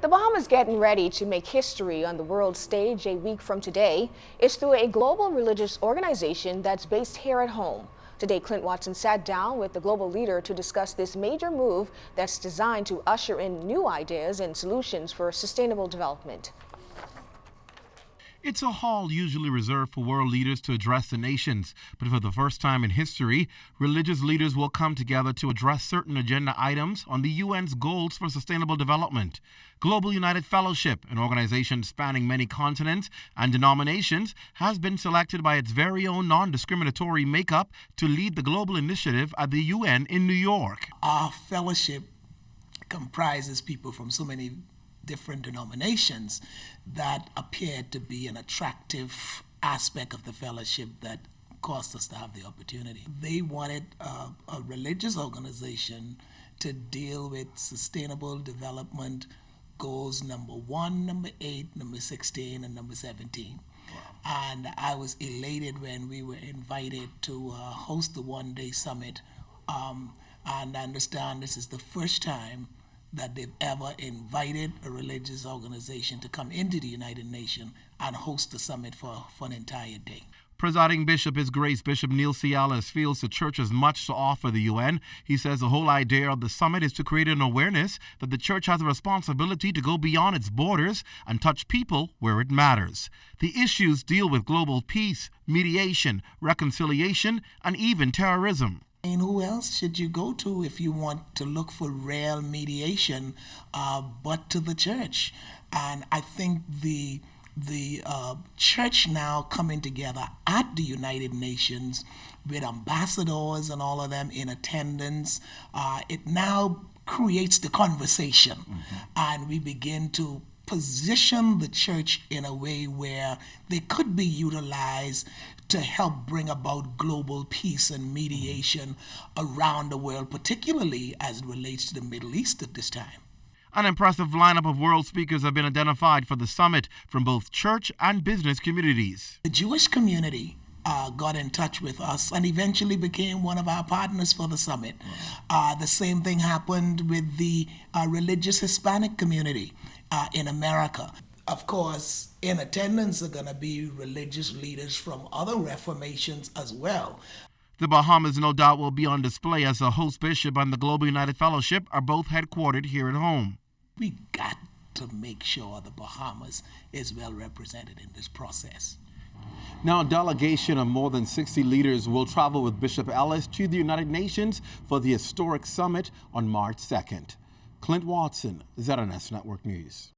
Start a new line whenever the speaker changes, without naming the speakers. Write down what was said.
The Bahamas getting ready to make history on the world stage a week from today is through a global religious organization that's based here at home. Today, Clint Watson sat down with the global leader to discuss this major move that's designed to usher in new ideas and solutions for sustainable development.
It's a hall usually reserved for world leaders to address the nations, but for the first time in history, religious leaders will come together to address certain agenda items on the UN's goals for sustainable development. Global United Fellowship, an organization spanning many continents and denominations, has been selected by its very own non-discriminatory makeup to lead the global initiative at the UN in New York.
Our fellowship comprises people from so many different denominations that appeared to be an attractive aspect of the fellowship that caused us to have the opportunity. They wanted a religious organization to deal with sustainable development goals number 1, number 8, number 16, and number 17. Wow. And I was elated when we were invited to host the one-day summit. And I understand this is the first time that they've ever invited a religious organization to come into the United Nations and host the summit for an entire day.
Presiding Bishop His Grace Bishop Neil Cialis feels the church has much to offer the UN. He says the whole idea of the summit is to create an awareness that the church has a responsibility to go beyond its borders and touch people where it matters. The issues deal with global peace, mediation, reconciliation, and even terrorism.
And who else should you go to if you want to look for real mediation but to the church? And I think the church now coming together at the United Nations with ambassadors and all of them in attendance, it now creates the conversation. And we begin to position the church in a way where they could be utilized to help bring about global peace and mediation around the world, particularly as it relates to the Middle East at this time.
An impressive lineup of world speakers have been identified for the summit from both church and business communities.
The Jewish community got in touch with us and eventually became one of our partners for the summit. The same thing happened with the religious Hispanic community in America. Of course, in attendance are going to be religious leaders from other reformations as well.
The Bahamas no doubt will be on display as the host bishop and the Global United Fellowship are both headquartered here at home.
We got to make sure the Bahamas is well represented in this process.
Now, a delegation of more than 60 leaders will travel with Bishop Ellis to the United Nations for the historic summit on March 2nd. Clint Watson, ZNS Network News.